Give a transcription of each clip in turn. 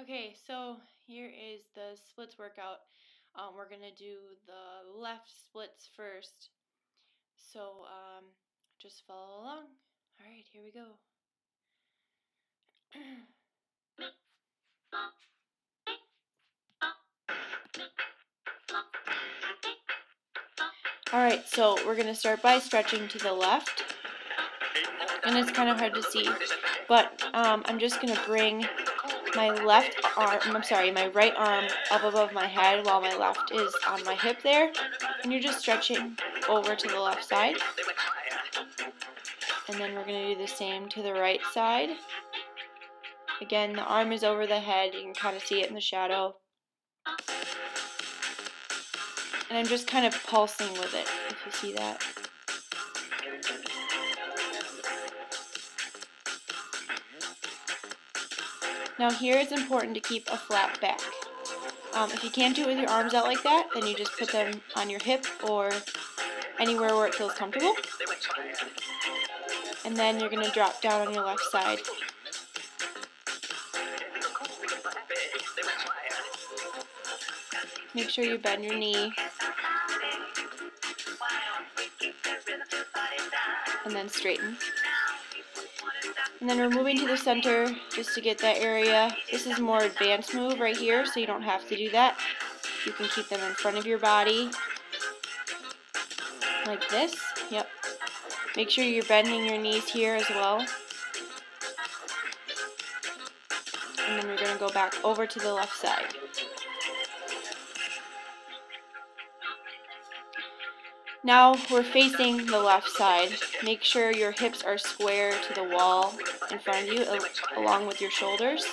Okay, so here is the splits workout. We're going to do the left splits first. So just follow along. Alright, here we go. Alright, so we're going to start by stretching to the left. And it's kind of hard to see, but I'm just going to bring my right arm up above my head while my left is on my hip there. And you're just stretching over to the left side. And then we're going to do the same to the right side. Again, the arm is over the head. You can kind of see it in the shadow. And I'm just kind of pulsing with it, if you see that. Now here it's important to keep a flat back. If you can't do it with your arms out like that, then you just put them on your hip or anywhere where it feels comfortable. And then you're going to drop down on your left side. Make sure you bend your knee. And then straighten. And then we're moving to the center just to get that area. This is a more advanced move right here, so you don't have to do that. You can keep them in front of your body, like this. Yep. Make sure you're bending your knees here as well. And then we're going to go back over to the left side. Now we're facing the left side. Make sure your hips are square to the wall in front of you, along with your shoulders.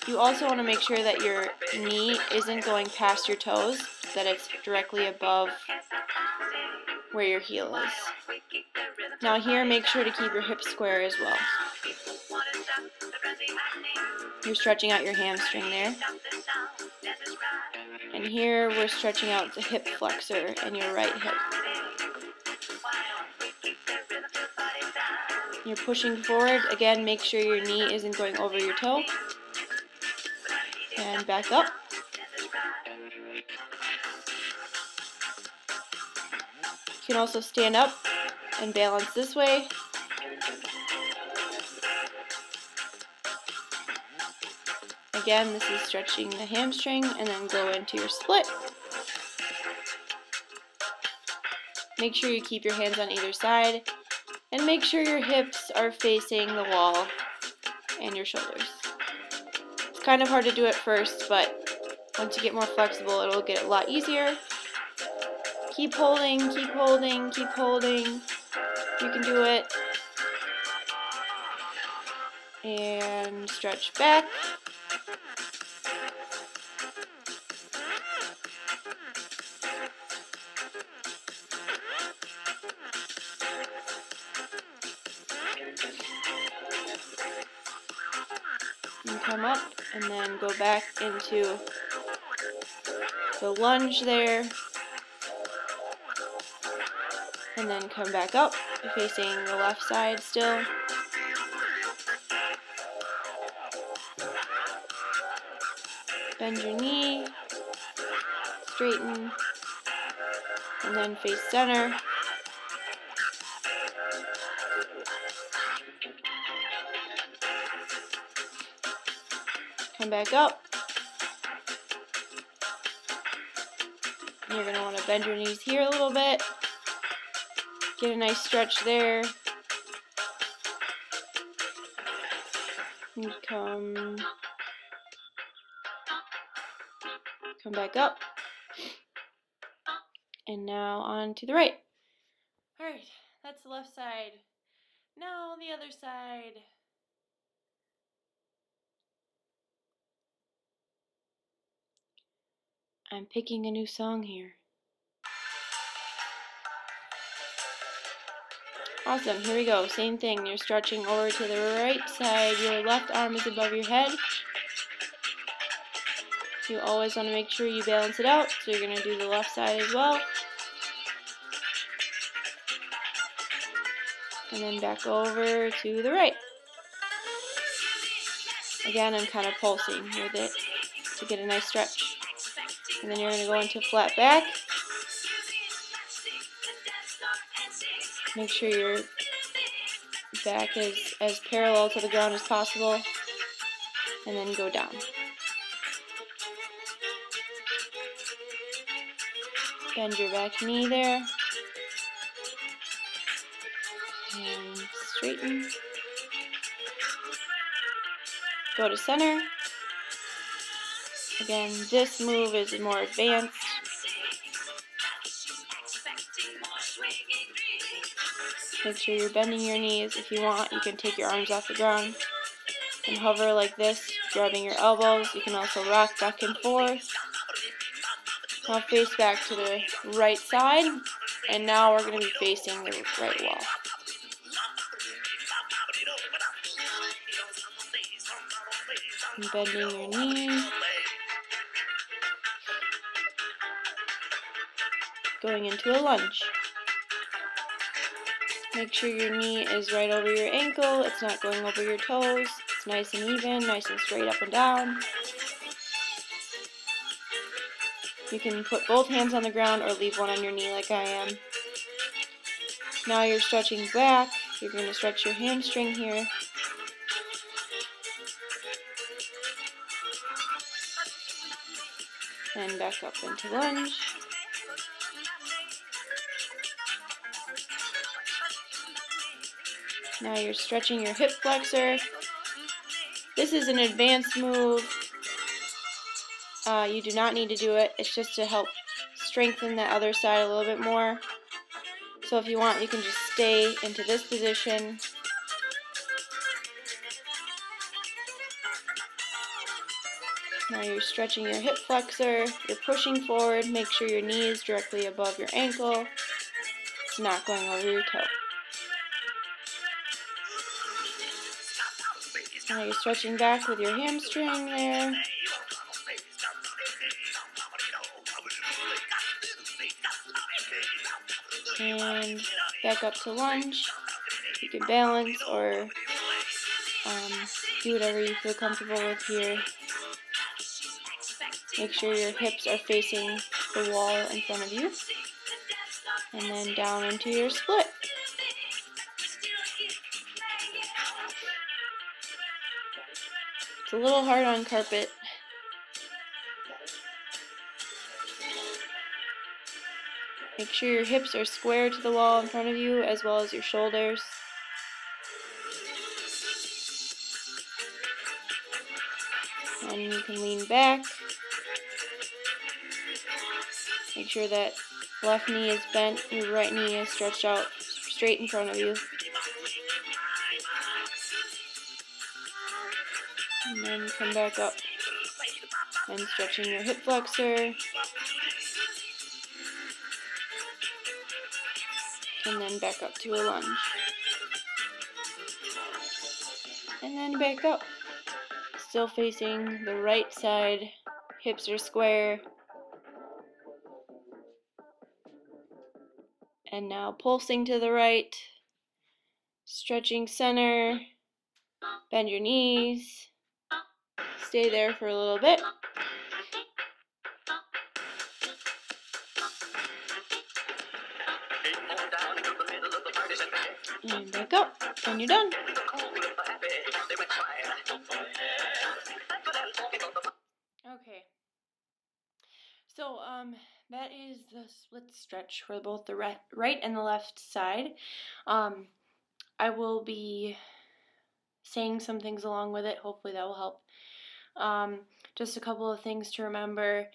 You also want to make sure that your knee isn't going past your toes, that it's directly above where your heel is. Now here, make sure to keep your hips square as well. You're stretching out your hamstring there. And here we're stretching out the hip flexor in your right hip. You're pushing forward. Again, make sure your knee isn't going over your toe. And back up. You can also stand up and balance this way. Again, this is stretching the hamstring, and then go into your split. Make sure you keep your hands on either side, and make sure your hips are facing the wall and your shoulders. It's kind of hard to do at first, but once you get more flexible, it'll get a lot easier. Keep holding, keep holding, keep holding. You can do it. And stretch back. And come up, and then go back into the lunge there. And then come back up, facing the left side still. Bend your knee, straighten, and then face center. Come back up. You're going to want to bend your knees here a little bit. Get a nice stretch there. And come back up. And now on to the right. Alright, that's the left side. Now the other side. I'm picking a new song here. Awesome, here we go. Same thing. You're stretching over to the right side. Your left arm is above your head. You always want to make sure you balance it out, so you're going to do the left side as well. And then back over to the right. Again, I'm kind of pulsing with it to get a nice stretch. And then you're going to go into flat back. Make sure your back is as parallel to the ground as possible. And then go down. Bend your back knee there. And straighten. Go to center. Again, this move is more advanced. Make sure you're bending your knees. If you want, you can take your arms off the ground and hover like this, grabbing your elbows. You can also rock back and forth. Now face back to the right side, and now we're going to be facing the right wall. And bending your knee. Going into a lunge. Make sure your knee is right over your ankle, it's not going over your toes, it's nice and even, nice and straight up and down. You can put both hands on the ground or leave one on your knee like I am. Now you're stretching back, you're going to stretch your hamstring here. And back up into lunge. Now you're stretching your hip flexor. This is an advanced move. You do not need to do it. It's just to help strengthen the other side a little bit more. So if you want, you can just stay into this position. Now you're stretching your hip flexor. You're pushing forward. Make sure your knee is directly above your ankle. It's not going over your toe. Now you're stretching back with your hamstring there. And back up to lunge. You can balance or do whatever you feel comfortable with here. Make sure your hips are facing the wall in front of you. And then down into your split. It's a little hard on carpet. Make sure your hips are square to the wall in front of you, as well as your shoulders. And you can lean back. Make sure that left knee is bent, your right knee is stretched out straight in front of you. And then come back up and stretching your hip flexor. And then back up to a lunge. And then back up. Still facing the right side. Hips are square. And now pulsing to the right. Stretching center. Bend your knees. Stay there for a little bit. And back up, and you're done. Okay. So, that is the split stretch for both the right and the left side. I will be saying some things along with it. Hopefully that will help. Just a couple of things to remember.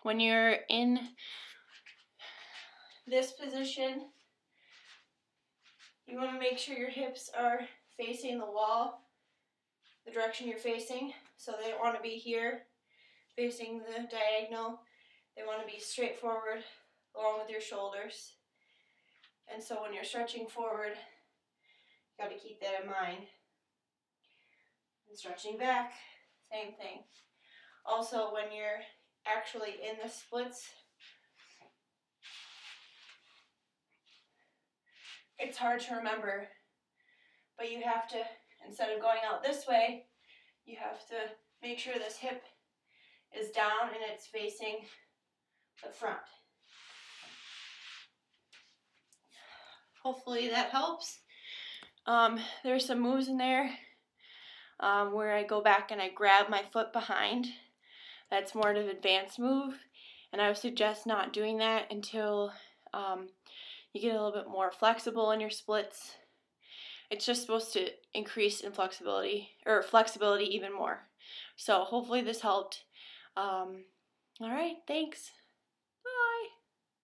When you're in this position, you want to make sure your hips are facing the wall, the direction you're facing. So they don't want to be here, facing the diagonal. They want to be straight forward along with your shoulders. And so when you're stretching forward, you got to keep that in mind. And stretching back, same thing. Also, when you're actually in the splits, it's hard to remember, but you have to instead of going out this way, you have to make sure this hip is down and it's facing the front. Hopefully that helps. There's some moves in there where I go back and I grab my foot behind. That's more of an advanced move, and I would suggest not doing that until you get a little bit more flexible in your splits. It's just supposed to increase in flexibility even more. So hopefully this helped. All right, thanks. Bye.